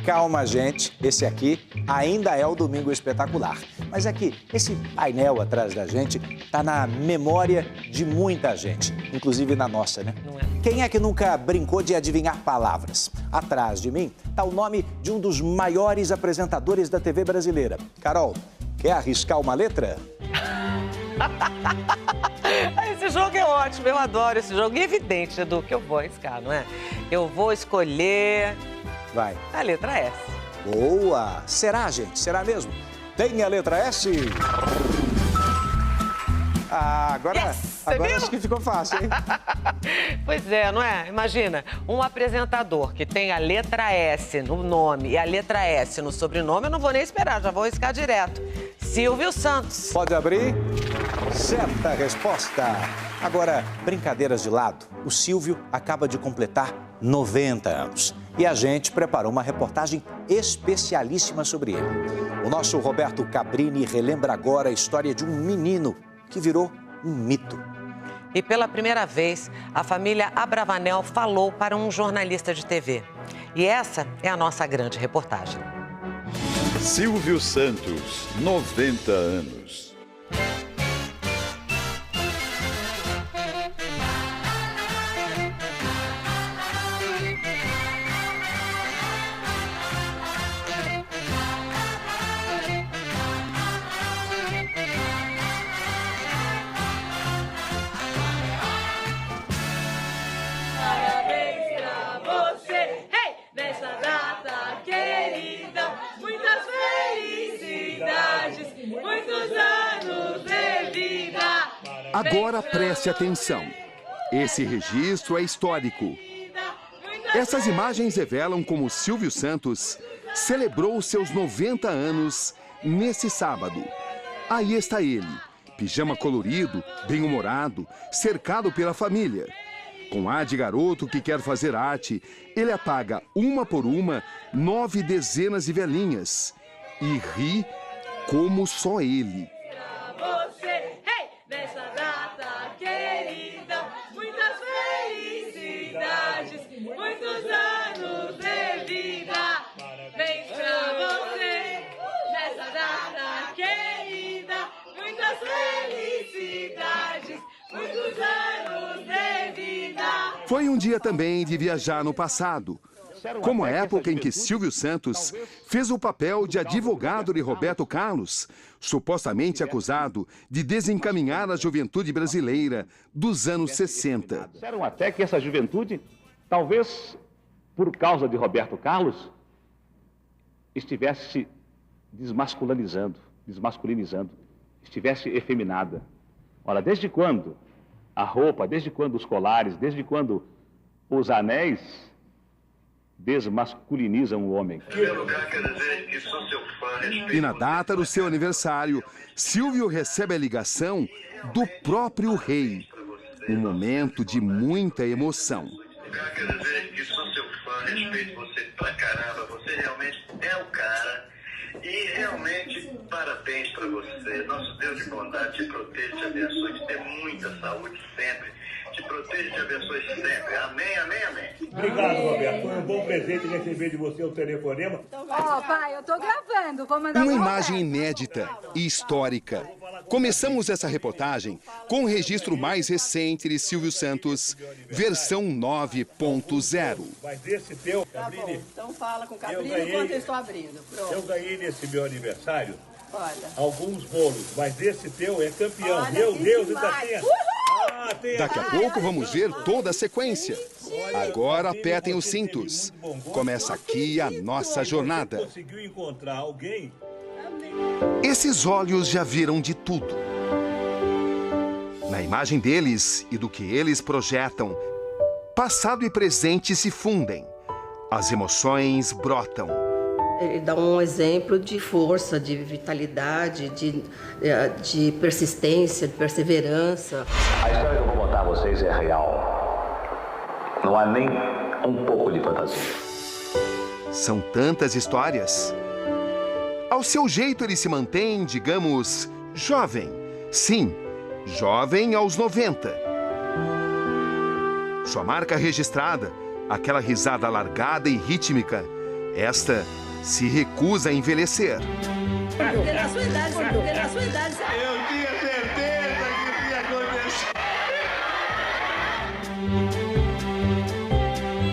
calma, gente. Esse aqui ainda é o Domingo Espetacular. Mas é que esse painel atrás da gente tá na memória de muita gente, inclusive na nossa, né? Não é? Quem é que nunca brincou de adivinhar palavras? Atrás de mim tá o nome de um dos maiores apresentadores da TV brasileira. Carol, quer arriscar uma letra? Esse jogo é ótimo, eu adoro esse jogo. E é evidente, Edu, que eu vou arriscar, não é? Eu vou escolher Vai. a letra S. Boa! Será, gente? Será mesmo? Tem a letra S? Ah, agora acho que ficou fácil, hein? Pois é, não é? Imagina, um apresentador que tem a letra S no nome e a letra S no sobrenome, eu não vou nem esperar, já vou arriscar direto. Silvio Santos. Pode abrir? Certa resposta. Agora, brincadeiras de lado, o Silvio acaba de completar 90 anos. E a gente preparou uma reportagem especialíssima sobre ele. O nosso Roberto Cabrini relembra agora a história de um menino que virou um mito. E pela primeira vez, a família Abravanel falou para um jornalista de TV. E essa é a nossa grande reportagem. Silvio Santos, 90 anos. Agora preste atenção. Esse registro é histórico. Essas imagens revelam como Silvio Santos celebrou seus 90 anos nesse sábado. Aí está ele, pijama colorido, bem-humorado, cercado pela família. Com ar de garoto que quer fazer arte, ele apaga uma por uma 9 dezenas de velhinhas e ri como só ele. Muitos anos de vida, bem pra você, nessa data querida, muitas felicidades, muitos anos de vida. Foi um dia também de viajar no passado, como a época em que Silvio Santos fez o papel de advogado de Roberto Carlos, supostamente acusado de desencaminhar a juventude brasileira dos anos 60. Disseram até que essa juventude, talvez por causa de Roberto Carlos, estivesse se desmasculinizando, estivesse efeminada. Ora, desde quando a roupa, desde quando os colares, desde quando os anéis desmasculinizam o homem? E na data do seu aniversário, Silvio recebe a ligação do próprio rei. Um momento de muita emoção. Quero dizer que sou seu fã, respeito você pra caramba, você realmente é o cara e realmente parabéns pra você. Nosso Deus de bondade te proteja, te abençoe, te dê muita saúde sempre, te proteja e te abençoe sempre. Amém, amém, amém. Obrigado, Roberto. Foi um bom presente receber de você o telefonema. Ó, pai, eu tô gravando, vou mandar Uma imagem inédita e histórica. Começamos essa reportagem com o registro mais recente de Silvio Santos, versão 9.0. Mas esse teu, Cabrini, tá bom, então fala com o Cabrini enquanto eu estou abrindo. Pronto. Eu ganhei nesse meu aniversário Olha. alguns bolos, mas esse teu é campeão. Olha, Meu que Deus, demais. ainda tem... Daqui a pouco vamos ver toda a sequência. Agora apertem os cintos. Começa aqui a nossa jornada. Conseguiu encontrar alguém? Esses olhos já viram de tudo. Na imagem deles e do que eles projetam, passado e presente se fundem. As emoções brotam. Ele dá um exemplo de força, de vitalidade, de persistência, de perseverança. A história que eu vou contar a vocês é real. Não há nem um pouco de fantasia. São tantas histórias. Ao seu jeito ele se mantém, digamos, jovem. Sim, jovem aos 90. Sua marca registrada, aquela risada alargada e rítmica, Esta se recusa a envelhecer. Porque na sua idade, Eu tinha certeza que isso ia acontecer.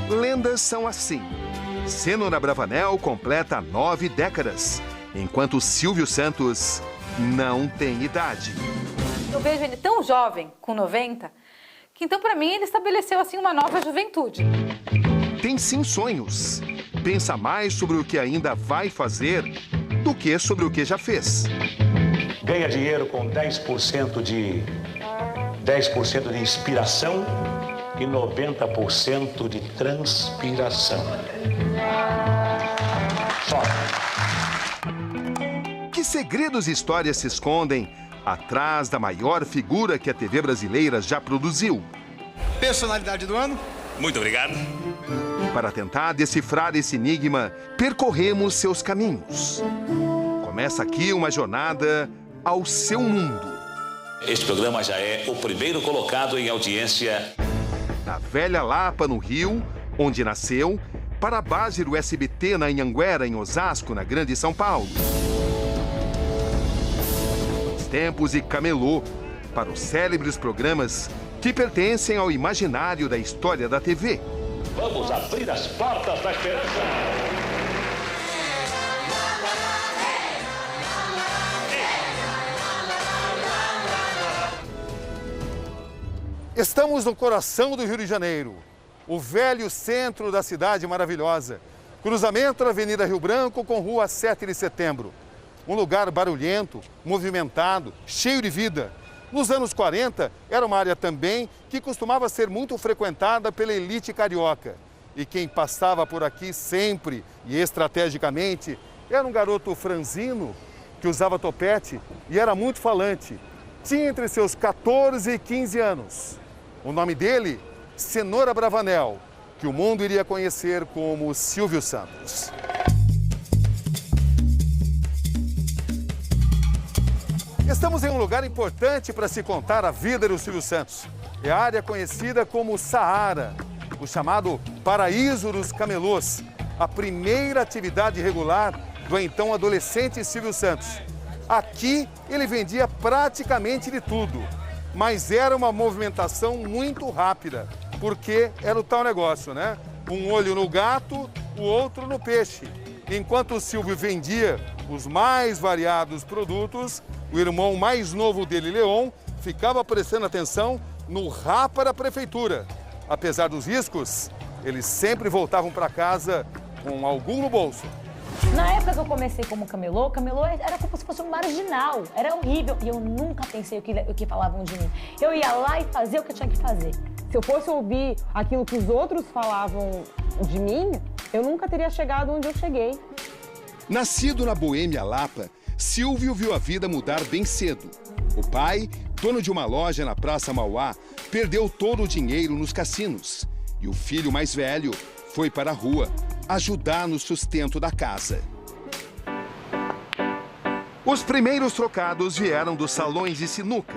Lendas são assim. Cênora Bravanel completa 9 décadas, enquanto Silvio Santos não tem idade. Eu vejo ele tão jovem, com 90, que então para mim ele estabeleceu assim uma nova juventude. Tem sim sonhos. Pensa mais sobre o que ainda vai fazer do que sobre o que já fez. Ganha dinheiro com 10% de inspiração e 90% de transpiração. Só. Que segredos e histórias se escondem atrás da maior figura que a TV brasileira já produziu? Personalidade do ano? Muito obrigado. Para tentar decifrar esse enigma, percorremos seus caminhos. Começa aqui uma jornada ao seu mundo. Este programa já é o primeiro colocado em audiência. Da velha Lapa, no Rio, onde nasceu, para a base do SBT na Anhanguera, em Osasco, na Grande São Paulo. Dos tempos e camelô, para os célebres programas que pertencem ao imaginário da história da TV. Vamos abrir as portas da esperança. Estamos no coração do Rio de Janeiro, o velho centro da cidade maravilhosa. Cruzamento da Avenida Rio Branco com Rua 7 de Setembro. Um lugar barulhento, movimentado, cheio de vida. Nos anos 40, era uma área também que costumava ser muito frequentada pela elite carioca. E quem passava por aqui sempre e estrategicamente era um garoto franzino que usava topete e era muito falante. Tinha entre seus 14 e 15 anos. O nome dele, Cênora Bravanel, que o mundo iria conhecer como Silvio Santos. Estamos em um lugar importante para se contar a vida do Silvio Santos. É a área conhecida como Saara, o chamado Paraíso dos Camelôs, a primeira atividade regular do então adolescente Silvio Santos. Aqui ele vendia praticamente de tudo, mas era uma movimentação muito rápida, porque era o tal negócio, né? Um olho no gato, o outro no peixe. Enquanto o Silvio vendia os mais variados produtos, o irmão mais novo dele, Leon, ficava prestando atenção no rapa da prefeitura. Apesar dos riscos, eles sempre voltavam para casa com algum no bolso. Na época que eu comecei como camelô era como se fosse um marginal, era horrível. E eu nunca pensei o que falavam de mim. Eu ia lá e fazia o que eu tinha que fazer. Se eu fosse ouvir aquilo que os outros falavam de mim, eu nunca teria chegado onde eu cheguei. Nascido na Boêmia Lapa, Silvio viu a vida mudar bem cedo. O pai, dono de uma loja na Praça Mauá, perdeu todo o dinheiro nos cassinos. E o filho mais velho foi para a rua ajudar no sustento da casa. Os primeiros trocados vieram dos salões de sinuca.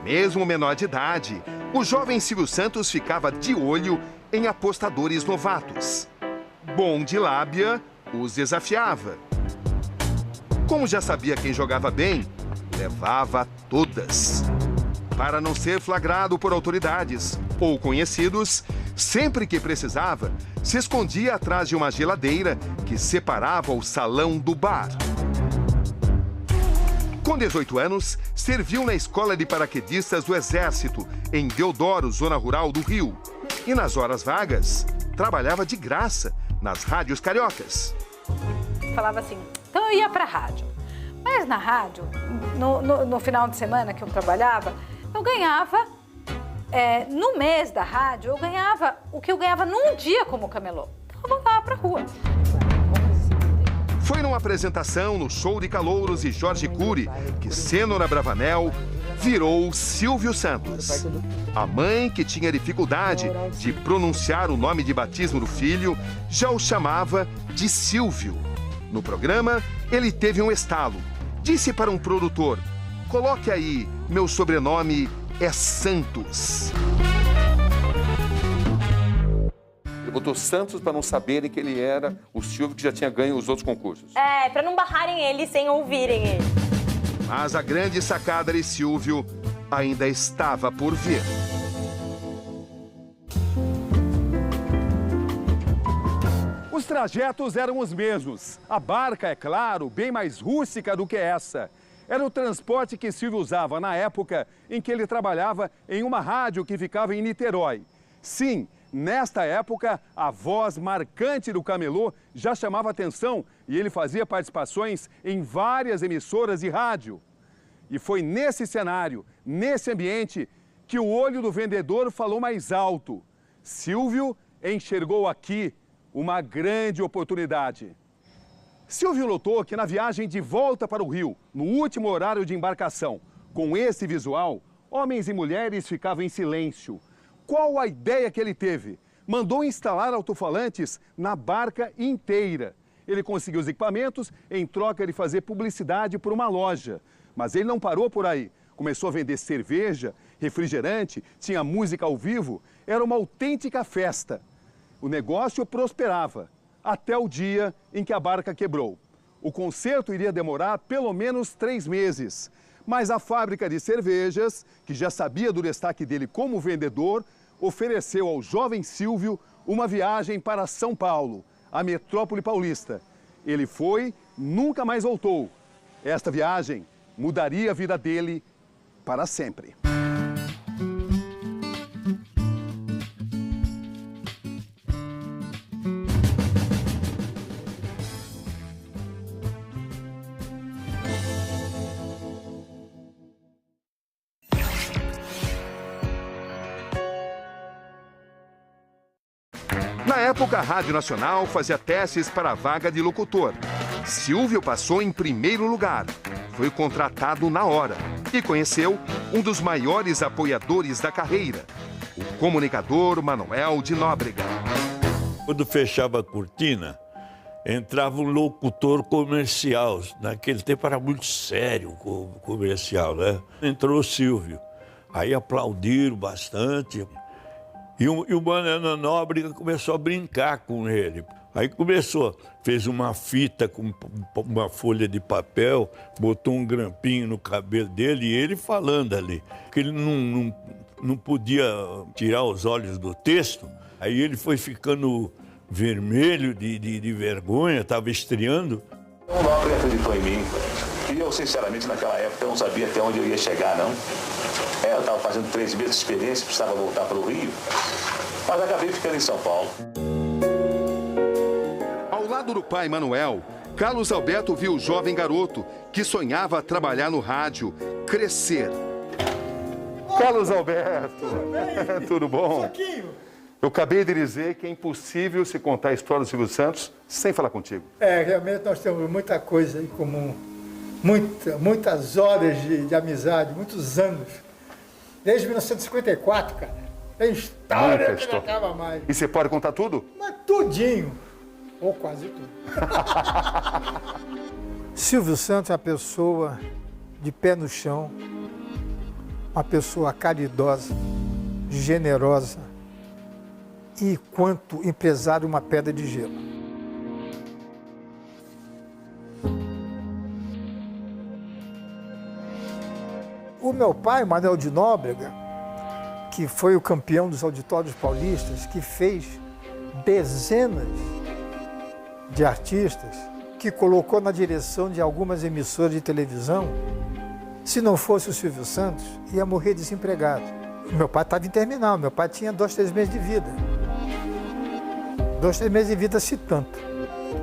Mesmo menor de idade, o jovem Silvio Santos ficava de olho em apostadores novatos. Bom de lábia, os desafiava. Como já sabia quem jogava bem, levava todas. Para não ser flagrado por autoridades ou conhecidos, sempre que precisava, se escondia atrás de uma geladeira que separava o salão do bar. Com 18 anos, serviu na Escola de Paraquedistas do Exército, em Deodoro, zona rural do Rio. E nas horas vagas, trabalhava de graça nas rádios cariocas. Falava assim, então eu ia pra rádio. Mas na rádio, no final de semana que eu trabalhava, eu ganhava, no mês da rádio, eu ganhava o que eu ganhava num dia como camelô. Então eu voltava pra rua. Foi numa apresentação no Show de Calouros e Jorge Cury que Cênora Bravanel virou Silvio Santos. A mãe, que tinha dificuldade de pronunciar o nome de batismo do filho, já o chamava de Silvio. No programa, ele teve um estalo. Disse para um produtor, coloque aí, meu sobrenome é Santos. Ele botou Santos para não saberem que ele era o Silvio que já tinha ganho os outros concursos. É, pra não barrarem ele sem ouvirem ele. Mas a grande sacada de Silvio ainda estava por vir. Os trajetos eram os mesmos. A barca, é claro, bem mais rústica do que essa. Era o transporte que Silvio usava na época em que ele trabalhava em uma rádio que ficava em Niterói. Sim, nesta época, a voz marcante do camelô já chamava atenção e ele fazia participações em várias emissoras de rádio. E foi nesse cenário, nesse ambiente, que o olho do vendedor falou mais alto. Silvio enxergou aqui uma grande oportunidade. Silvio notou que na viagem de volta para o Rio, no último horário de embarcação, com esse visual, homens e mulheres ficavam em silêncio. Qual a ideia que ele teve? Mandou instalar alto-falantes na barca inteira. Ele conseguiu os equipamentos em troca de fazer publicidade por uma loja. Mas ele não parou por aí. Começou a vender cerveja, refrigerante, tinha música ao vivo. Era uma autêntica festa. O negócio prosperava, até o dia em que a barca quebrou. O conserto iria demorar pelo menos 3 meses. Mas a fábrica de cervejas, que já sabia do destaque dele como vendedor, ofereceu ao jovem Silvio uma viagem para São Paulo, a metrópole paulista. Ele foi, nunca mais voltou. Esta viagem mudaria a vida dele para sempre. Na época, a Rádio Nacional fazia testes para a vaga de locutor. Silvio passou em primeiro lugar. Foi contratado na hora e conheceu um dos maiores apoiadores da carreira, o comunicador Manuel de Nóbrega. Quando fechava a cortina, entrava um locutor comercial. Naquele tempo era muito sério o comercial, né? Entrou o Silvio. Aí aplaudiram bastante. E o Manuel Nóbrega começou a brincar com ele. Aí fez uma fita com uma folha de papel, botou um grampinho no cabelo dele e ele falando ali. Que ele não podia tirar os olhos do texto. Aí ele foi ficando vermelho de vergonha, estava estreando. O Nóbrega acreditou em mim. E eu, sinceramente, naquela época, eu não sabia até onde eu ia chegar, não. Eu estava fazendo 3 meses de experiência, precisava voltar para o Rio, mas acabei ficando em São Paulo. Ao lado do pai Manuel, Carlos Alberto viu o jovem garoto que sonhava trabalhar no rádio crescer. Carlos Alberto, tudo bom? Eu acabei de dizer que é impossível se contar a história do Silvio Santos sem falar contigo. Realmente nós temos muita coisa em comum, muitas horas de amizade, muitos anos. Desde 1954, cara. Tem história que não acaba mais. E você pode contar tudo? Mas tudinho. Ou quase tudo. Silvio Santos é uma pessoa de pé no chão, uma pessoa caridosa, generosa e, quanto empresário, uma pedra de gelo. O meu pai, Manuel de Nóbrega, que foi o campeão dos auditórios paulistas, que fez dezenas de artistas, que colocou na direção de algumas emissoras de televisão, se não fosse o Silvio Santos, ia morrer desempregado. Meu pai estava em terminal, meu pai tinha 2, 3 meses de vida. 2, 3 meses de vida, se tanto.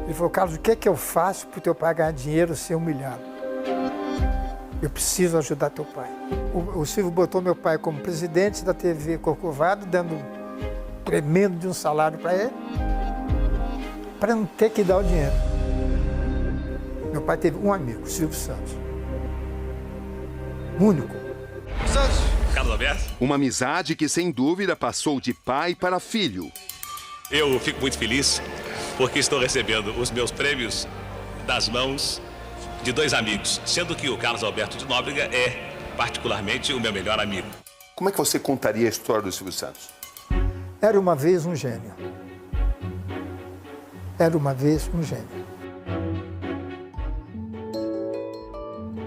Ele falou, Carlos, o que é que eu faço para o teu pai ganhar dinheiro sem humilhado? Eu preciso ajudar teu pai. O Silvio botou meu pai como presidente da TV Corcovado, dando um tremendo de um salário para ele, para não ter que dar o dinheiro. Meu pai teve um amigo, Silvio Santos. Único. Santos. Carlos Alberto. Uma amizade que, sem dúvida, passou de pai para filho. Eu fico muito feliz porque estou recebendo os meus prêmios das mãos de 2 amigos, sendo que o Carlos Alberto de Nóbrega é particularmente o meu melhor amigo. Como é que você contaria a história do Silvio Santos? Era uma vez um gênio. era uma vez um gênio.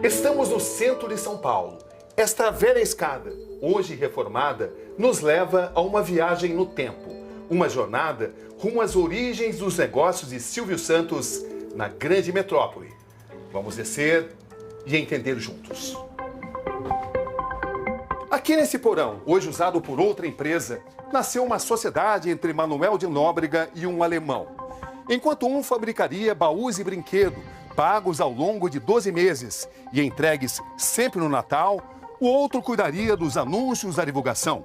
Estamos no centro de São Paulo. Esta velha escada, hoje reformada, nos leva a uma viagem no tempo. Uma jornada rumo às origens dos negócios de Silvio Santos na grande metrópole. Vamos descer e entender juntos. Aqui nesse porão, hoje usado por outra empresa, nasceu uma sociedade entre Manuel de Nóbrega e um alemão. Enquanto um fabricaria baús e brinquedos, pagos ao longo de 12 meses e entregues sempre no Natal, o outro cuidaria dos anúncios da divulgação.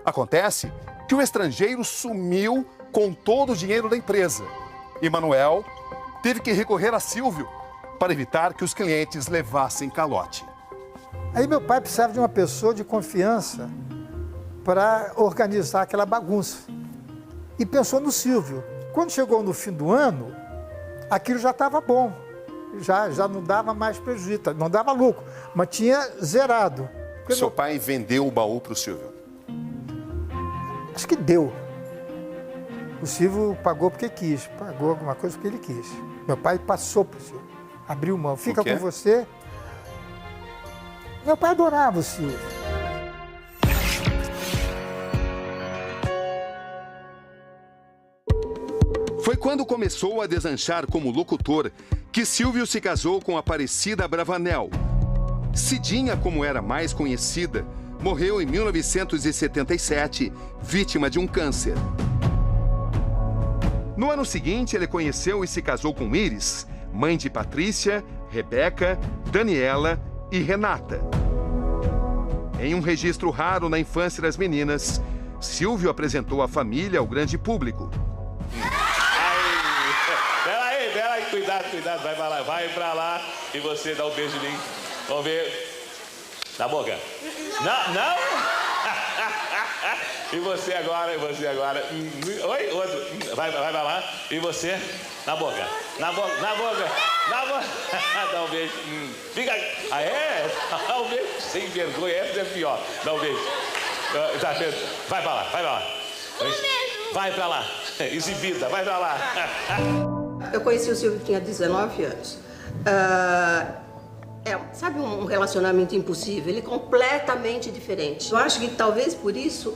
Acontece que o estrangeiro sumiu com todo o dinheiro da empresa e Manuel teve que recorrer a Silvio para evitar que os clientes levassem calote. Aí meu pai precisava de uma pessoa de confiança para organizar aquela bagunça. E pensou no Silvio. Quando chegou no fim do ano, aquilo já estava bom. Já não dava mais prejuízo, não dava lucro, mas tinha zerado. Seu pai vendeu o baú para o Silvio? Acho que deu. O Silvio pagou porque quis, pagou alguma coisa porque ele quis. Meu pai passou para o Silvio, abriu mão, fica com você. Meu pai adorava o Silvio. Foi quando começou a deslanchar como locutor que Silvio se casou com Aparecida Bravanel. Cidinha, como era mais conhecida, morreu em 1977, vítima de um câncer. No ano seguinte, ele conheceu e se casou com Iris, mãe de Patrícia, Rebeca, Daniela e Renata. Em um registro raro na infância das meninas, Silvio apresentou a família ao grande público. Peraí, cuidado, vai pra lá e você dá um beijo em mim. Vamos ver. Na boca. Não! E você agora. Oi, outro. Vai pra lá. E você? Na boca. Dá um beijo. Fica. Ah, é? Dá um beijo. Sem vergonha, essa é pior. Dá um beijo. Tá vendo? Vai pra lá. Vai pra lá. Exibida, vai pra lá. Eu conheci o Silvio, tinha 19 anos. Sabe um relacionamento impossível? Ele é completamente diferente. Eu acho que talvez por isso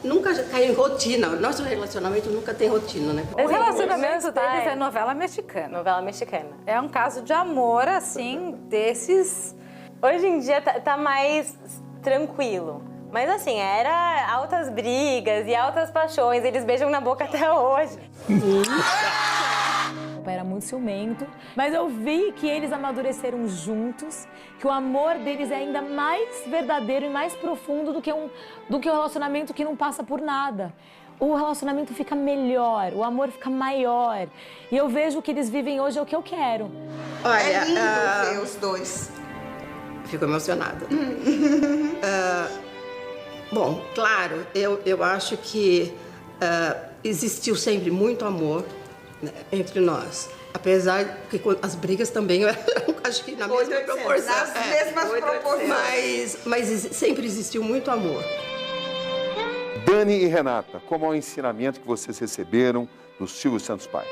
nunca caiu em rotina. Nosso relacionamento nunca tem rotina, né? Esse relacionamento deles é novela mexicana. Novela mexicana. É um caso de amor, assim, desses... Hoje em dia tá mais tranquilo. Mas assim, era altas brigas e altas paixões. Eles beijam na boca até hoje. Meu pai era muito ciumento, mas eu vi que eles amadureceram juntos, que o amor deles é ainda mais verdadeiro e mais profundo do que um relacionamento que não passa por nada. O relacionamento fica melhor, o amor fica maior. E eu vejo o que eles vivem hoje é o que eu quero. Olha, é lindo ver os dois. Fico emocionada. Bom, claro, eu acho que existiu sempre muito amor, né, entre nós. Apesar que as brigas também, eu acho que na mesma proporção. Nas mesmas proporções. Mas sempre existiu muito amor. Dani e Renata, como é o ensinamento que vocês receberam do Silvio Santos pai?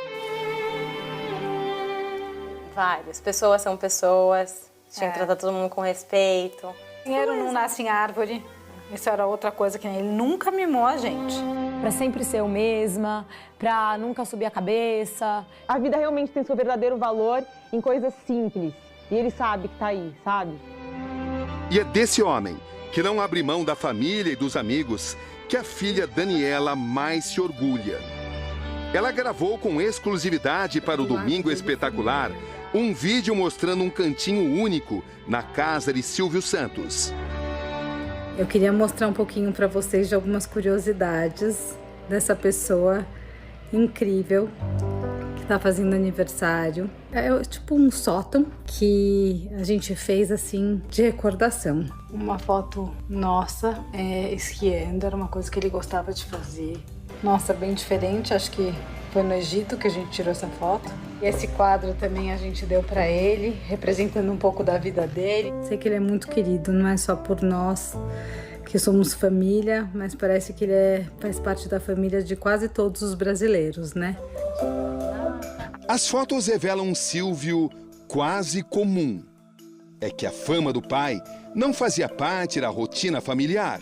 Várias. Pessoas são pessoas. Tinha que tratar todo mundo com respeito. Dinheiro não nasce em árvore. Isso era outra coisa que ele nunca mimou a gente. Pra sempre ser eu mesma, pra nunca subir a cabeça. A vida realmente tem seu verdadeiro valor em coisas simples. E ele sabe que tá aí, sabe? E é desse homem, que não abre mão da família e dos amigos, que a filha Daniela mais se orgulha. Ela gravou com exclusividade para o Domingo Espetacular um vídeo mostrando um cantinho único na casa de Silvio Santos. Eu queria mostrar um pouquinho para vocês de algumas curiosidades dessa pessoa incrível que está fazendo aniversário. É tipo um sótão que a gente fez assim de recordação. Uma foto nossa esquiando, era uma coisa que ele gostava de fazer. Nossa, bem diferente, acho que foi no Egito que a gente tirou essa foto. E esse quadro também a gente deu para ele, representando um pouco da vida dele. Sei que ele é muito querido, não é só por nós que somos família, mas parece que ele faz parte da família de quase todos os brasileiros, né? As fotos revelam um Silvio quase comum. É que a fama do pai não fazia parte da rotina familiar.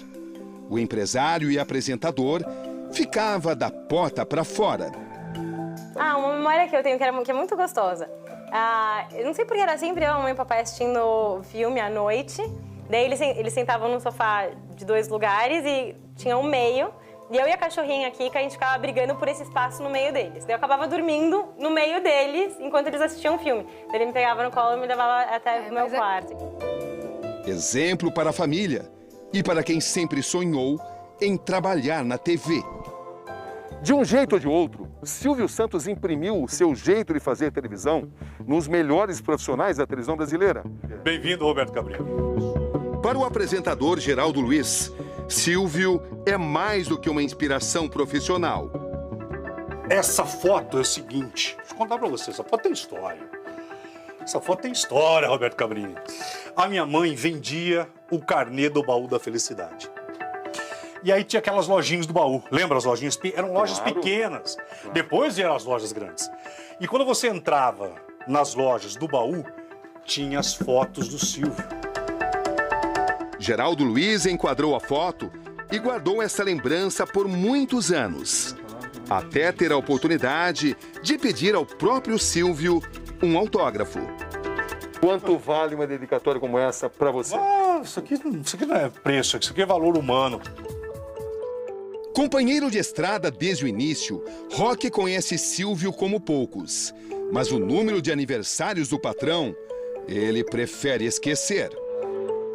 O empresário e apresentador ficava da porta para fora. Uma memória que eu tenho que é muito gostosa. Eu não sei porque era sempre eu, a mamãe e o papai assistindo filme à noite. Daí eles sentavam num sofá de 2 lugares e tinha um meio. E eu e a cachorrinha aqui, que a gente ficava brigando por esse espaço no meio deles. Daí eu acabava dormindo no meio deles enquanto eles assistiam o filme. Daí ele me pegava no colo e me levava até o meu quarto. Exemplo para a família e para quem sempre sonhou em trabalhar na TV. De um jeito ou de outro, Silvio Santos imprimiu o seu jeito de fazer televisão nos melhores profissionais da televisão brasileira. Bem-vindo, Roberto Cabrillo. Para o apresentador Geraldo Luiz, Silvio é mais do que uma inspiração profissional. Essa foto é o seguinte, deixa eu contar para você, essa foto tem história. Essa foto tem história, Roberto Cabrillo. A minha mãe vendia o carnê do Baú da Felicidade. E aí tinha aquelas lojinhas do baú. Lembra as lojinhas? Eram lojas pequenas. Depois vieram as lojas grandes. E quando você entrava nas lojas do baú, tinha as fotos do Silvio. Geraldo Luiz enquadrou a foto e guardou essa lembrança por muitos anos. Até ter a oportunidade de pedir ao próprio Silvio um autógrafo. Quanto vale uma dedicatória como essa para você? Isso aqui não é preço, isso aqui é valor humano. Companheiro de estrada desde o início, Roque conhece Silvio como poucos. Mas o número de aniversários do patrão, ele prefere esquecer.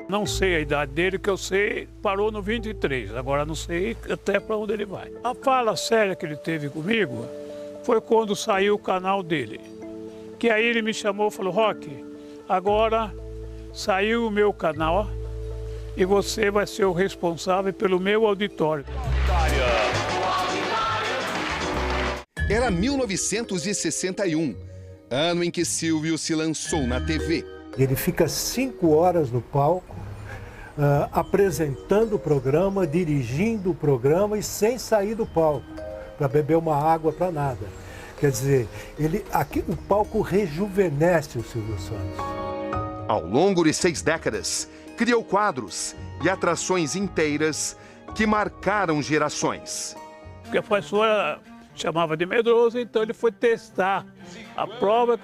Não sei a idade dele, que eu sei, parou no 23. Agora não sei até para onde ele vai. A fala séria que ele teve comigo foi quando saiu o canal dele. Que aí ele me chamou e falou, Roque, agora saiu o meu canal e você vai ser o responsável pelo meu auditório. Era 1961, ano em que Silvio se lançou na TV. Ele fica 5 horas no palco, apresentando o programa, dirigindo o programa e sem sair do palco, para beber uma água, para nada. Quer dizer, aqui o palco rejuvenesce o Silvio Santos. Ao longo de 6 décadas, criou quadros e atrações inteiras que marcaram gerações. Porque a professora chamava de medroso, então ele foi testar. A prova,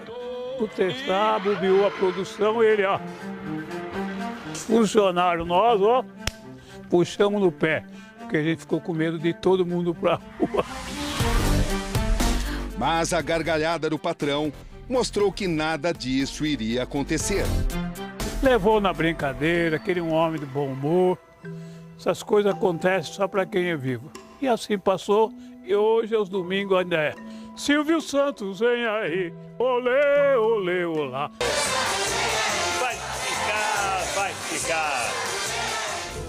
por testar, bobeou a produção e ele, funcionário nós, puxamos no pé, porque a gente ficou com medo de todo mundo pra rua. Mas a gargalhada do patrão mostrou que nada disso iria acontecer. Levou na brincadeira, aquele um homem de bom humor. Essas coisas acontecem só para quem é vivo. E assim passou, e hoje, aos domingos, ainda é Silvio Santos, vem aí, olê, olê, olá. Vai ficar.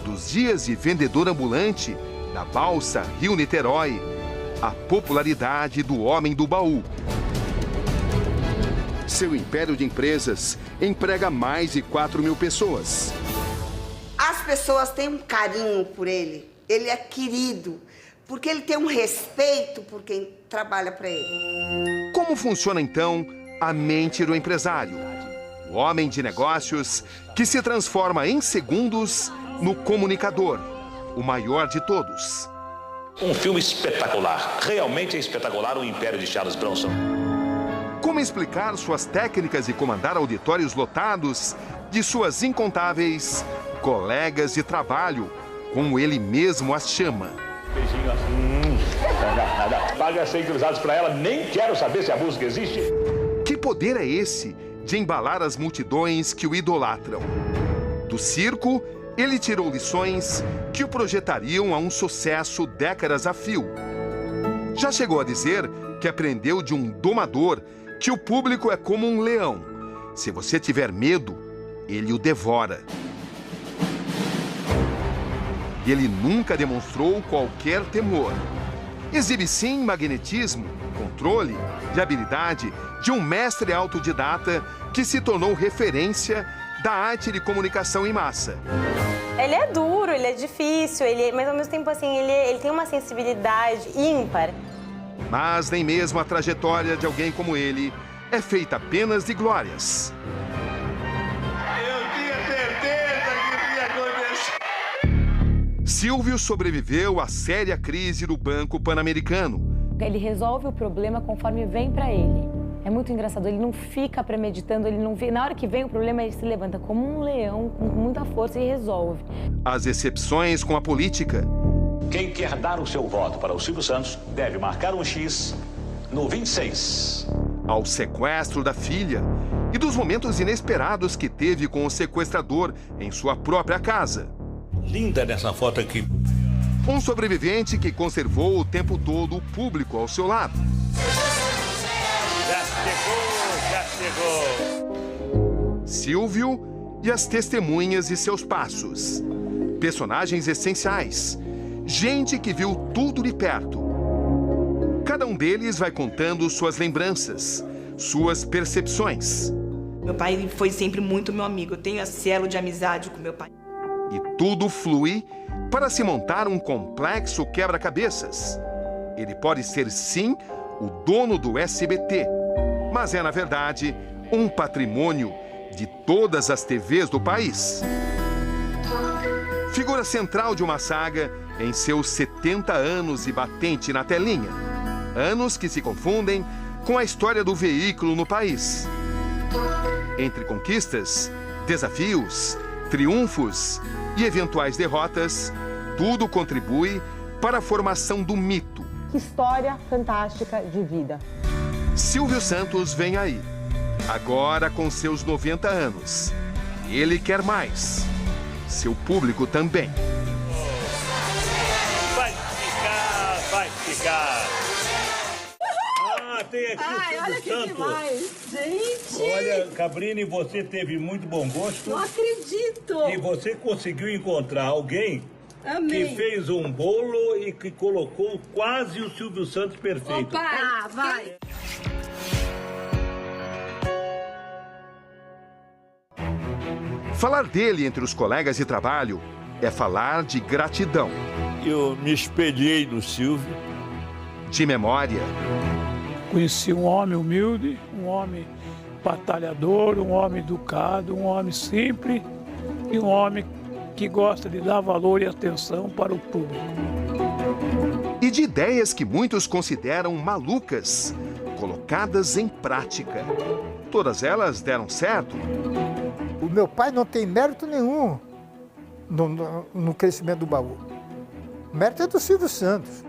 Dos dias de vendedor ambulante, da balsa Rio-Niterói, a popularidade do homem do baú. Seu império de empresas emprega mais de 4.000 pessoas. As pessoas têm um carinho por ele. Ele é querido, porque ele tem um respeito por quem trabalha para ele. Como funciona, então, a mente do empresário? O homem de negócios que se transforma em segundos no comunicador, o maior de todos. Um filme espetacular, realmente é espetacular, O Império de Charles Bronson. Como explicar suas técnicas de comandar auditórios lotados de suas incontáveis colegas de trabalho, como ele mesmo as chama? Beijinho assim. Paga 100 cruzados pra ela, nem quero saber se a música existe. Que poder é esse de embalar as multidões que o idolatram? Do circo, ele tirou lições que o projetariam a um sucesso décadas a fio. Já chegou a dizer que aprendeu de um domador que o público é como um leão. Se você tiver medo, ele o devora. Ele nunca demonstrou qualquer temor. Exibe sim magnetismo, controle e habilidade de um mestre autodidata que se tornou referência da arte de comunicação em massa. Ele é duro, ele é difícil, mas ao mesmo tempo assim, ele tem uma sensibilidade ímpar. Mas nem mesmo a trajetória de alguém como ele é feita apenas de glórias. Eu tinha certeza que isso ia acontecer. Silvio sobreviveu à séria crise do Banco Pan-Americano. Ele resolve o problema conforme vem para ele. É muito engraçado, ele não fica premeditando, ele não vê. Na hora que vem o problema, ele se levanta como um leão, com muita força e resolve. As exceções com a política. Quem quer dar o seu voto para o Silvio Santos deve marcar um X no 26. Ao sequestro da filha e dos momentos inesperados que teve com o sequestrador em sua própria casa. Linda nessa foto aqui. Um sobrevivente que conservou o tempo todo o público ao seu lado. Já chegou. Silvio e as testemunhas de seus passos. Personagens essenciais. Gente que viu tudo de perto. Cada um deles vai contando suas lembranças, suas percepções. Meu pai foi sempre muito meu amigo. Eu tenho esse elo de amizade com meu pai. E tudo flui para se montar um complexo quebra-cabeças. Ele pode ser, sim, o dono do SBT, mas é, na verdade, um patrimônio de todas as TVs do país. Figura central de uma saga em seus 70 anos e batente na telinha. Anos que se confundem com a história do veículo no país. Entre conquistas, desafios, triunfos e eventuais derrotas, tudo contribui para a formação do mito. Que história fantástica de vida. Silvio Santos vem aí, agora com seus 90 anos. Ele quer mais. Seu público também. Vai ficar, vai ficar. Ah, tem aqui o Silvio olha que Santos. demais. Gente! Olha, Cabrini, você teve muito bom gosto. Não acredito! E você conseguiu encontrar alguém Amei. que fez um bolo e que colocou quase o Silvio Santos perfeito. Opa, vai! Falar dele entre os colegas de trabalho é falar de gratidão. Eu me espelhei no Silvio. De memória. Conheci um homem humilde, um homem batalhador, um homem educado, um homem simples e um homem que gosta de dar valor e atenção para o público. E de ideias que muitos consideram malucas, colocadas em prática. Todas elas deram certo. O meu pai não tem mérito nenhum no crescimento do baú. O mérito é do Silvio Santos.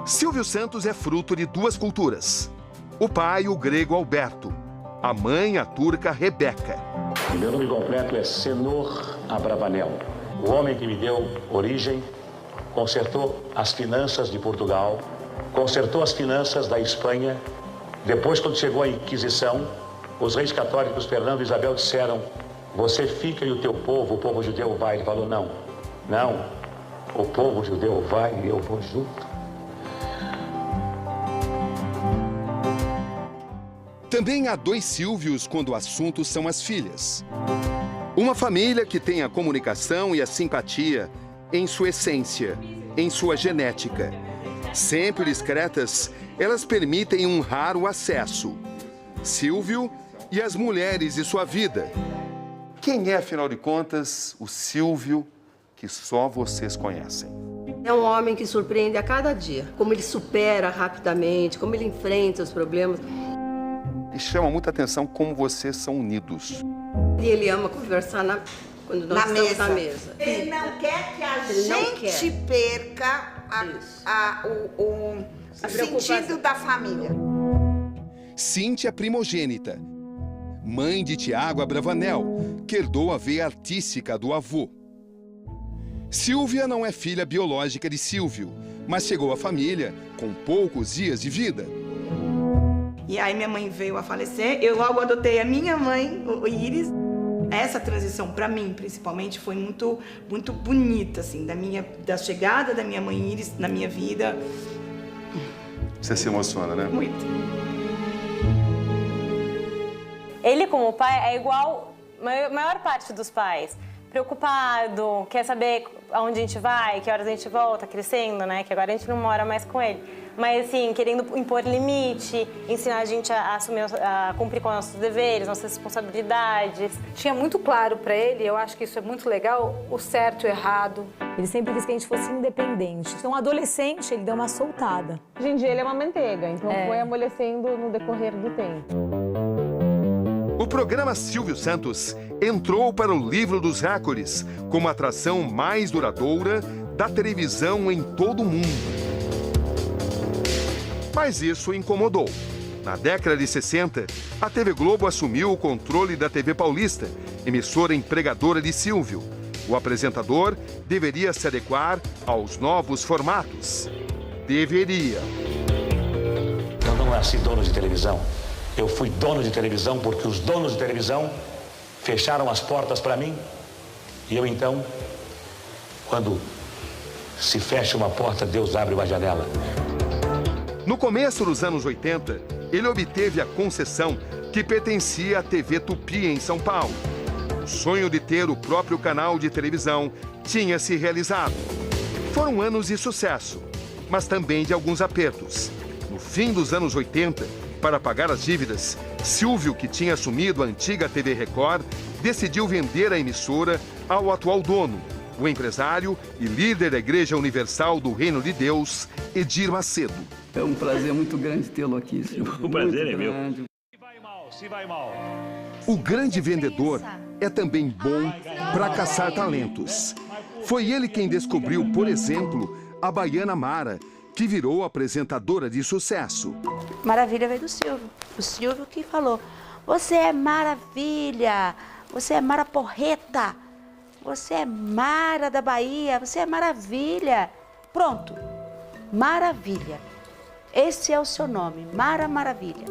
Silvio Santos é fruto de duas culturas. O pai, o grego Alberto. A mãe, a turca Rebeca. Meu nome completo é Senor Abravanel. O homem que me deu origem consertou as finanças de Portugal, consertou as finanças da Espanha. Depois, quando chegou a Inquisição, os reis católicos Fernando e Isabel disseram: você fica e o teu povo, o povo judeu vai. Ele falou: não, não, o povo judeu vai e eu vou junto. Também há dois Silvios quando o assunto são as filhas. Uma família que tem a comunicação e a simpatia em sua essência, em sua genética. Sempre discretas, elas permitem um raro acesso. Silvio e as mulheres de sua vida. Quem é, afinal de contas, o Silvio que só vocês conhecem? É um homem que surpreende a cada dia. Como ele supera rapidamente, como ele enfrenta os problemas. E chama muita atenção como vocês são unidos. E ele ama conversar quando nós estamos na mesa. Ele não quer que a gente perca o sentido da família. Cíntia primogênita, mãe de Tiago Abravanel, que herdou a veia artística do avô. Silvia não é filha biológica de Silvio, mas chegou à família com poucos dias de vida. E aí minha mãe veio a falecer, eu logo adotei a minha mãe, o Iris. Essa transição, para mim, principalmente, foi muito bonita, assim, da chegada da minha mãe Iris na minha vida. Você se emociona, né? Muito. Ele, como pai, é igual a maior parte dos pais. preocupado, quer saber aonde a gente vai, que horas a gente volta, crescendo, né? Que agora a gente não mora mais com ele. Mas, assim, querendo impor limite, ensinar a gente a assumir, a cumprir com nossos deveres, nossas responsabilidades. Tinha muito claro para ele, eu acho que isso é muito legal, o certo e o errado. Ele sempre quis que a gente fosse independente. Então, adolescente, ele deu uma soltada. Hoje em dia ele é uma manteiga, então foi amolecendo no decorrer do tempo. O programa Silvio Santos entrou para o livro dos recordes como a atração mais duradoura da televisão em todo o mundo. Mas isso incomodou. Na década de 60, a TV Globo assumiu o controle da TV Paulista, emissora empregadora de Silvio. O apresentador deveria se adequar aos novos formatos. Deveria. Eu não nasci dono de televisão. Eu fui dono de televisão porque os donos de televisão fecharam as portas para mim. E eu, então, quando se fecha uma porta, Deus abre uma janela. No começo dos anos 80, ele obteve a concessão que pertencia à TV Tupi, em São Paulo. O sonho de ter o próprio canal de televisão tinha se realizado. Foram anos de sucesso, mas também de alguns apertos. No fim dos anos 80, para pagar as dívidas, Silvio, que tinha assumido a antiga TV Record, decidiu vender a emissora ao atual dono, o empresário e líder da Igreja Universal do Reino de Deus, Edir Macedo. É um prazer muito grande tê-lo aqui, Silvio. O prazer é meu. Se vai mal. O grande vendedor é também bom para caçar talentos. Foi ele quem descobriu, por exemplo, a baiana Mara, que virou apresentadora de sucesso. Maravilha veio do Silvio. O Silvio que falou: você é maravilha, você é Mara Porreta, você é Mara da Bahia, você é maravilha. Pronto, Maravilha. Esse é o seu nome, Mara Maravilha.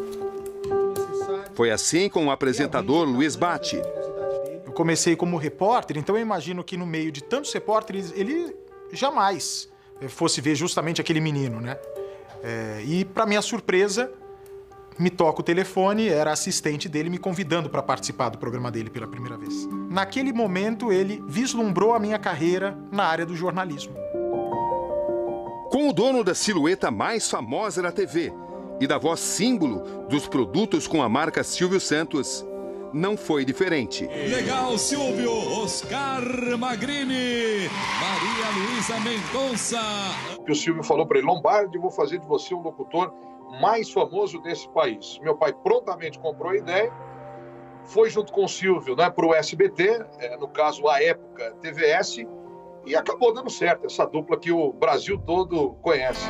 Foi assim com o apresentador Luiz Batti. Eu comecei como repórter, então eu imagino que no meio de tantos repórteres, ele jamais fosse ver justamente aquele menino, né? E, para minha surpresa, me toca o telefone, era assistente dele me convidando para participar do programa dele pela primeira vez. Naquele momento, ele vislumbrou a minha carreira na área do jornalismo. Com o dono da silhueta mais famosa da TV e da voz símbolo dos produtos com a marca Silvio Santos, não foi diferente. Legal, Silvio, Oscar Magrini, Maria Luísa Mendonça. O Silvio falou para ele: Lombardi, vou fazer de você o locutor mais famoso desse país. Meu pai prontamente comprou a ideia, foi junto com o Silvio, né, para o SBT, no caso, à época, TVS, e acabou dando certo, essa dupla que o Brasil todo conhece.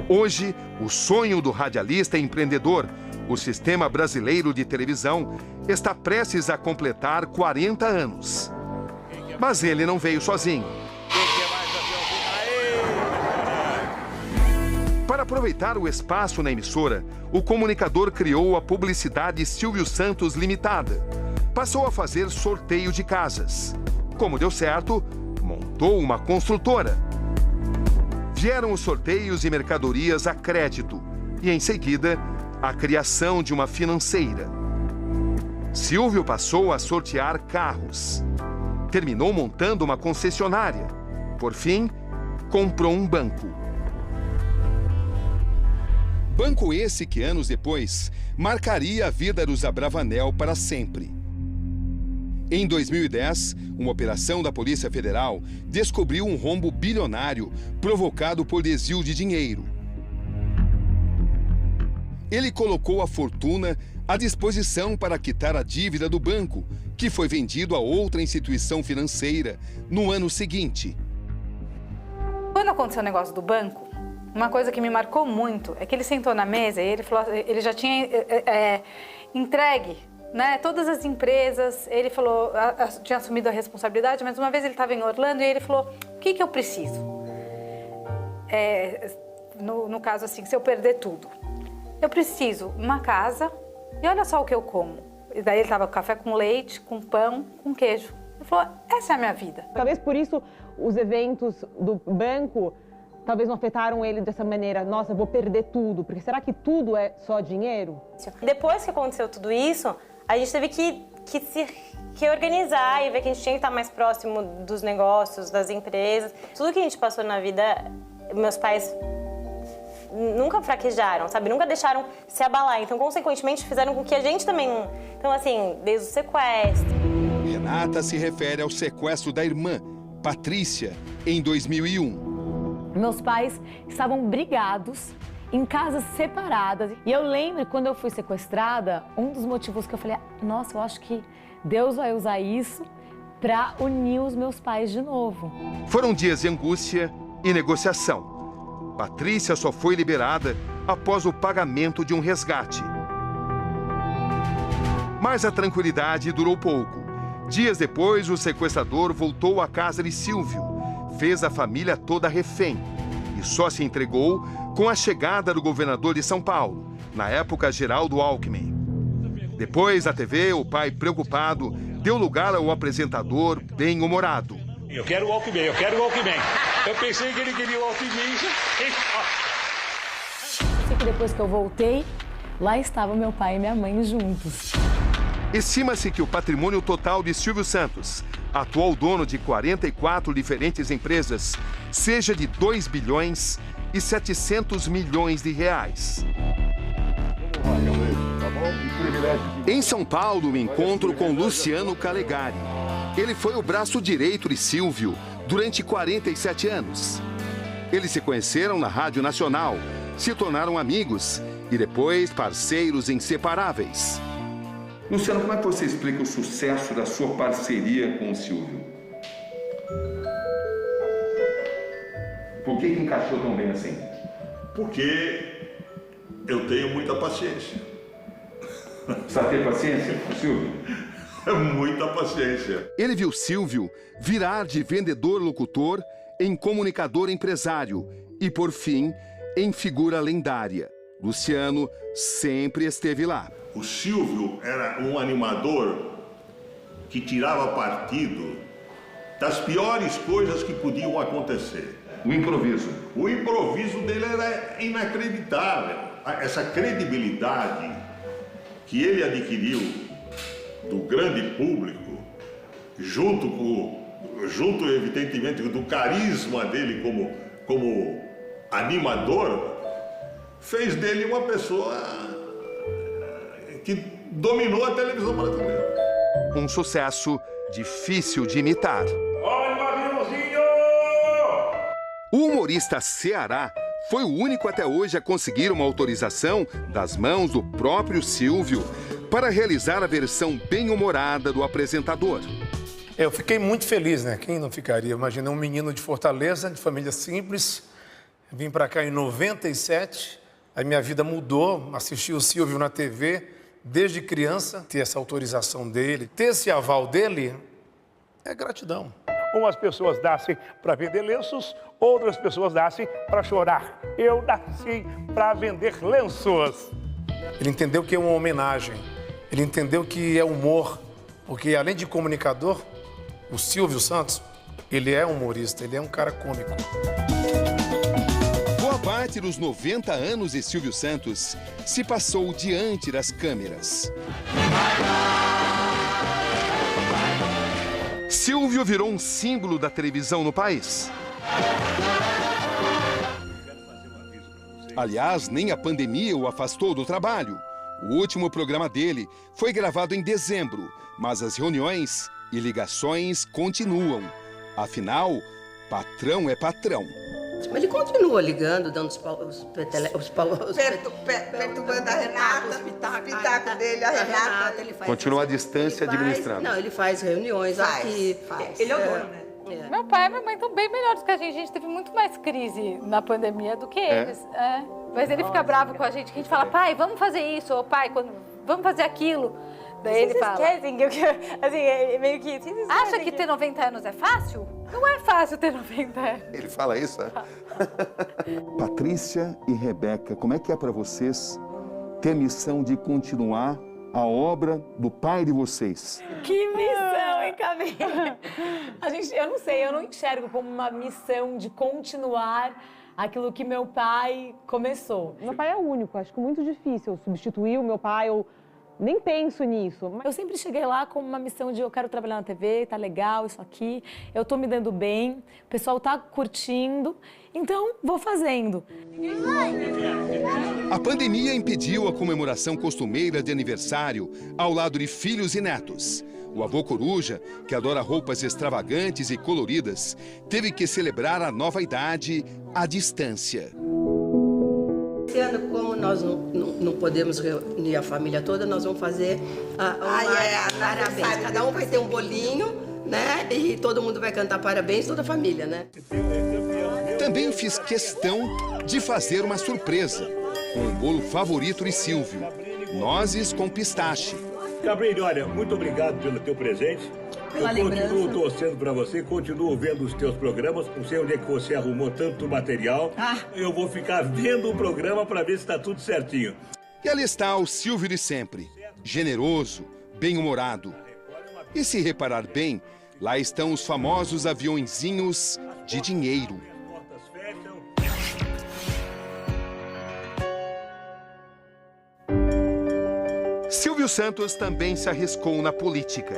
Hoje, o sonho do radialista empreendedor, o Sistema Brasileiro de Televisão, está prestes a completar 40 anos. Mas ele não veio sozinho. Para aproveitar o espaço na emissora, o comunicador criou a Publicidade Silvio Santos Limitada. Passou a fazer sorteio de casas. Como deu certo, montou uma construtora. Vieram os sorteios e mercadorias a crédito e, em seguida, a criação de uma financeira. Silvio passou a sortear carros. Terminou montando uma concessionária. Por fim, comprou um banco. Banco esse que, anos depois, marcaria a vida dos Abravanel para sempre. Em 2010, uma operação da Polícia Federal descobriu um rombo bilionário provocado por desvio de dinheiro. Ele colocou a fortuna à disposição para quitar a dívida do banco, que foi vendido a outra instituição financeira no ano seguinte. Quando aconteceu o negócio do banco, uma coisa que me marcou muito é que ele sentou na mesa e ele falou, ele já tinha entregue, né, todas as empresas. Ele falou, tinha assumido a responsabilidade, mas uma vez ele estava em Orlando e ele falou: o que eu preciso? No caso, assim, se eu perder tudo, eu preciso uma casa e olha só o que eu como. E daí ele estava com café com leite, com pão, com queijo. Ele falou: essa é a minha vida. Talvez por isso os eventos do banco talvez não afetaram ele dessa maneira. Nossa, eu vou perder tudo. Porque será que tudo é só dinheiro? Depois que aconteceu tudo isso, a gente teve que que se reorganizar e ver que a gente tinha que estar mais próximo dos negócios, das empresas. Tudo que a gente passou na vida, meus pais nunca fraquejaram, sabe? Nunca deixaram se abalar. Então, consequentemente, fizeram com que a gente também... Então, assim, desde o sequestro... Renata se refere ao sequestro da irmã, Patrícia, em 2001. Meus pais estavam brigados em casas separadas. E eu lembro, quando eu fui sequestrada, um dos motivos que eu falei, nossa, eu acho que Deus vai usar isso para unir os meus pais de novo. Foram dias de angústia e negociação. Patrícia só foi liberada após o pagamento de um resgate. Mas a tranquilidade durou pouco. Dias depois, o sequestrador voltou à casa de Silvio, fez a família toda refém e só se entregou com a chegada do governador de São Paulo, na época Geraldo Alckmin. Depois, na TV, o pai, preocupado, deu lugar ao apresentador bem-humorado. Eu quero o Alckmin, eu quero o Alckmin. Eu pensei que ele queria o Alckmin. Sei que depois que eu voltei, lá estavam meu pai e minha mãe juntos. Estima-se que o patrimônio total de Silvio Santos, atual dono de 44 diferentes empresas, seja de 2 bilhões e 700 milhões de reais. Em São Paulo, o encontro com Luciano Calegari. Ele foi o braço direito de Silvio durante 47 anos. Eles se conheceram na Rádio Nacional, se tornaram amigos e depois parceiros inseparáveis. Luciano, como é que você explica o sucesso da sua parceria com o Silvio? Por que encaixou tão bem assim? Porque eu tenho muita paciência. Precisa ter paciência com o Silvio? Muita paciência. Ele viu Silvio virar de vendedor-locutor em comunicador empresário e, por fim, em figura lendária. Luciano sempre esteve lá. O Silvio era um animador que tirava partido das piores coisas que podiam acontecer. O improviso. O improviso dele era inacreditável. Essa credibilidade que ele adquiriu do grande público, junto evidentemente do carisma dele como animador, fez dele uma pessoa que dominou a televisão brasileira. Um sucesso difícil de imitar. Olha o aviãozinho! O humorista Ceará foi o único até hoje a conseguir uma autorização das mãos do próprio Silvio para realizar a versão bem-humorada do apresentador. Eu fiquei muito feliz, né? Quem não ficaria? Imagina um menino de Fortaleza, de família simples, vim para cá em 97, a minha vida mudou, assisti o Silvio na TV desde criança, ter essa autorização dele, ter esse aval dele é gratidão. Umas pessoas nascem para vender lenços, outras pessoas nascem para chorar. Eu nasci para vender lenços. Ele entendeu que é uma homenagem, ele entendeu que é humor, porque além de comunicador, o Silvio Santos, ele é humorista, ele é um cara cômico. Boa parte dos 90 anos de Silvio Santos se passou diante das câmeras. Silvio virou um símbolo da televisão no país. Aliás, nem a pandemia o afastou do trabalho. O último programa dele foi gravado em dezembro, mas as reuniões e ligações continuam. Afinal, patrão é patrão. Ele continua ligando, dando perturbando a Renata, os pitacos dele, a Renata. Ele faz Continua à distância administrando. Não, ele faz reuniões aqui. Ele é o dono, né? Meu pai e minha mãe estão bem melhores que a gente. A gente teve muito mais crise na pandemia do que eles. É. Mas ele fica bravo com a gente, que a gente fala, pai, vamos fazer isso, ou pai, vamos fazer aquilo. Daí ele fala... esquecem que assim, meio que... Acha que ter 90 anos é fácil? Não é fácil ter 90 anos. Ele fala isso, né? Patrícia e Rebeca, como é que é para vocês ter a missão de continuar a obra do pai de vocês? Que missão, hein, Camila? Eu não sei, eu não enxergo como uma missão de continuar aquilo que meu pai começou. Meu pai é único, acho que muito difícil substituir o meu pai ou nem penso nisso. Eu sempre cheguei lá com uma missão de eu quero trabalhar na TV, tá legal isso aqui, eu tô me dando bem, o pessoal tá curtindo, então vou fazendo. A pandemia impediu a comemoração costumeira de aniversário ao lado de filhos e netos. O avô Coruja, que adora roupas extravagantes e coloridas, teve que celebrar a nova idade à distância. Esse ano, como nós não podemos reunir a família toda, nós vamos fazer parabéns. Cada um vai ter um bolinho, né? E todo mundo vai cantar parabéns, toda a família, né? Também fiz questão de fazer uma surpresa, com o bolo favorito de Silvio, nozes com pistache. Cabrini, olha, muito obrigado pelo teu presente. Eu continuo torcendo para você, continuo vendo os teus programas. Não sei onde é que você arrumou tanto material. Eu vou ficar vendo o programa para ver se está tudo certinho. E ali está o Silvio de sempre, generoso, bem-humorado. E se reparar bem, lá estão os famosos aviõezinhos de dinheiro. Silvio Santos também se arriscou na política.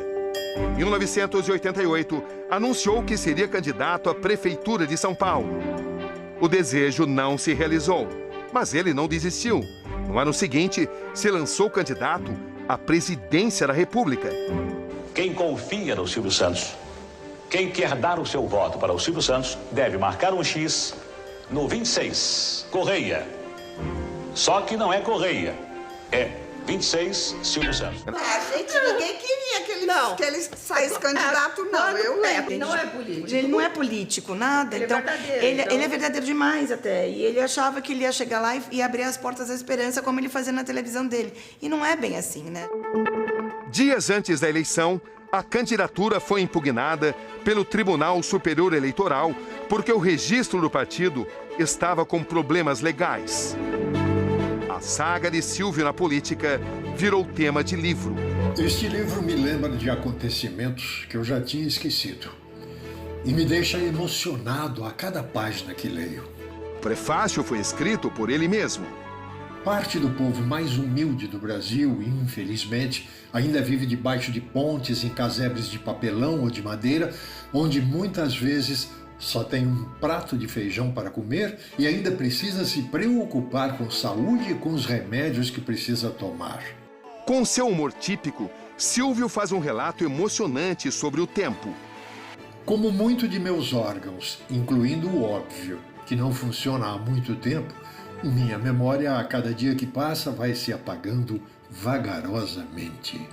Em 1988, anunciou que seria candidato à Prefeitura de São Paulo. O desejo não se realizou, mas ele não desistiu. No ano seguinte, se lançou candidato à presidência da República. Quem confia no Silvio Santos, quem quer dar o seu voto para o Silvio Santos, deve marcar um X no 26, Correia. Só que não é Correia, é 26, Silvio Santos. Gente, ninguém queria que ele saísse candidato, não. Eu lembro. Não é político. Ele não é político, nada. Ele é verdadeiro, ele é verdadeiro demais até. E ele achava que ele ia chegar lá e abrir as portas da esperança, como ele fazia na televisão dele. E não é bem assim, né? Dias antes da eleição, a candidatura foi impugnada pelo Tribunal Superior Eleitoral porque o registro do partido estava com problemas legais. A saga de Silvio na política virou tema de livro. Este livro me lembra de acontecimentos que eu já tinha esquecido e me deixa emocionado a cada página que leio. O prefácio foi escrito por ele mesmo. Parte do povo mais humilde do Brasil, infelizmente, ainda vive debaixo de pontes em casebres de papelão ou de madeira, onde muitas vezes só tem um prato de feijão para comer e ainda precisa se preocupar com saúde e com os remédios que precisa tomar. Com seu humor típico, Silvio faz um relato emocionante sobre o tempo. Como muito de meus órgãos, incluindo o óbvio, que não funciona há muito tempo, minha memória, a cada dia que passa, vai se apagando vagarosamente.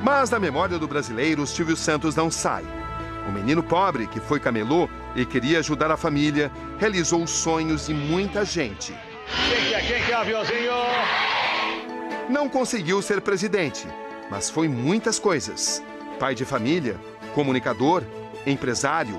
Mas da memória do brasileiro, Silvio Santos não sai. O menino pobre que foi camelô e queria ajudar a família, realizou os sonhos de muita gente. Quem que é o aviãozinho? Não conseguiu ser presidente, mas foi muitas coisas. Pai de família, comunicador, empresário.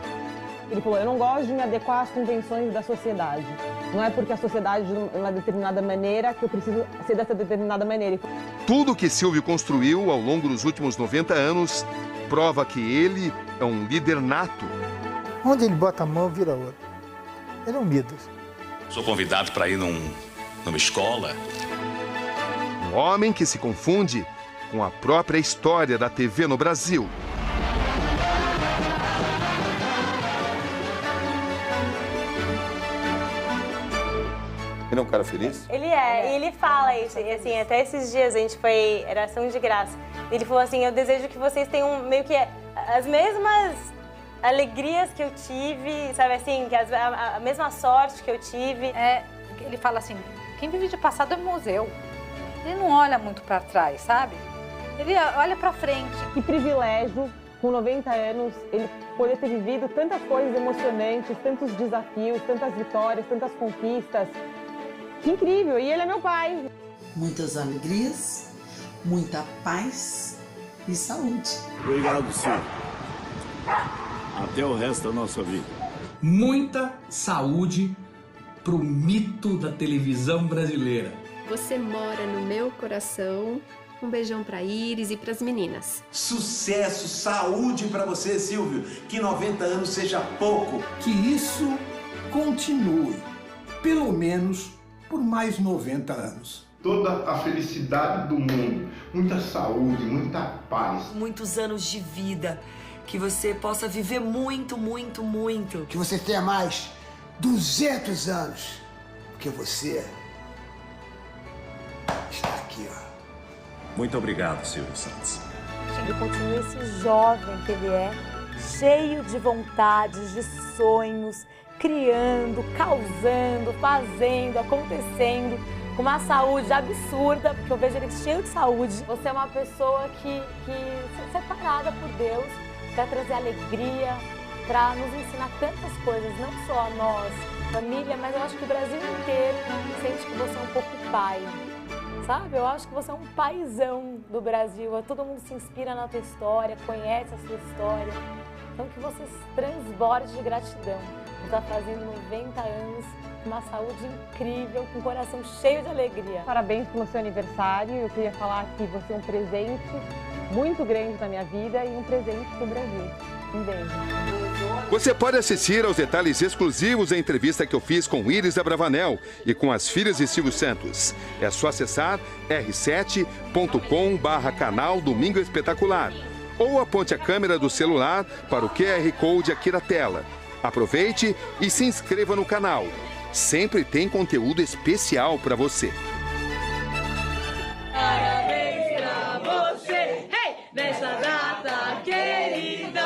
Ele falou, eu não gosto de me adequar às convenções da sociedade. Não é porque a sociedade de uma determinada maneira que eu preciso ser dessa determinada maneira. Tudo que Silvio construiu ao longo dos últimos 90 anos prova que ele é um líder nato. Onde ele bota a mão, vira ouro. Ele é um Midas. Sou convidado para ir numa escola. Um homem que se confunde com a própria história da TV no Brasil. Ele é um cara feliz? Ele é, e ele fala isso, e assim, até esses dias a gente foi, era ação de graça. Ele falou assim, eu desejo que vocês tenham meio que as mesmas alegrias que eu tive, sabe assim, que a mesma sorte que eu tive. Ele fala assim, quem vive de passado é museu. Ele não olha muito para trás, sabe? Ele olha para frente. Que privilégio, com 90 anos, ele poder ter vivido tantas coisas emocionantes, tantos desafios, tantas vitórias, tantas conquistas. Que incrível! E ele é meu pai. Muitas alegrias, muita paz e saúde. Obrigado, Silvio. Até o resto da nossa vida. Muita saúde pro mito da televisão brasileira. Você mora no meu coração. Um beijão pra Iris e pras meninas. Sucesso, saúde pra você, Silvio. Que 90 anos seja pouco. Que isso continue, pelo menos por mais 90 anos. toda a felicidade do mundo, muita saúde, muita paz. Muitos anos de vida, que você possa viver muito, muito, muito. Que você tenha mais 200 anos, porque você está aqui, ó. Muito obrigado, Silvio Santos. Ele continua esse jovem que ele é, cheio de vontades, de sonhos, criando, causando, fazendo, acontecendo, com uma saúde absurda, porque eu vejo ele cheio de saúde. Você é uma pessoa que é separada por Deus para trazer alegria, para nos ensinar tantas coisas, não só a nós, família, mas eu acho que o Brasil inteiro sente que você é um pouco pai. Sabe? Eu acho que você é um paizão do Brasil. Todo mundo se inspira na tua história, conhece a sua história. Então que você transborde de gratidão. Você está fazendo 90 anos, com uma saúde incrível, com um coração cheio de alegria. Parabéns pelo seu aniversário. Eu queria falar que você é um presente muito grande na minha vida e um presente para o Brasil. Um beijo. Você pode assistir aos detalhes exclusivos da entrevista que eu fiz com Iris Abravanel e com as filhas de Silvio Santos. É só acessar r7.com/canal Domingo Espetacular ou aponte a câmera do celular para o QR Code aqui na tela. Aproveite e se inscreva no canal. Sempre tem conteúdo especial para você. Parabéns pra você, hey, nessa data querida.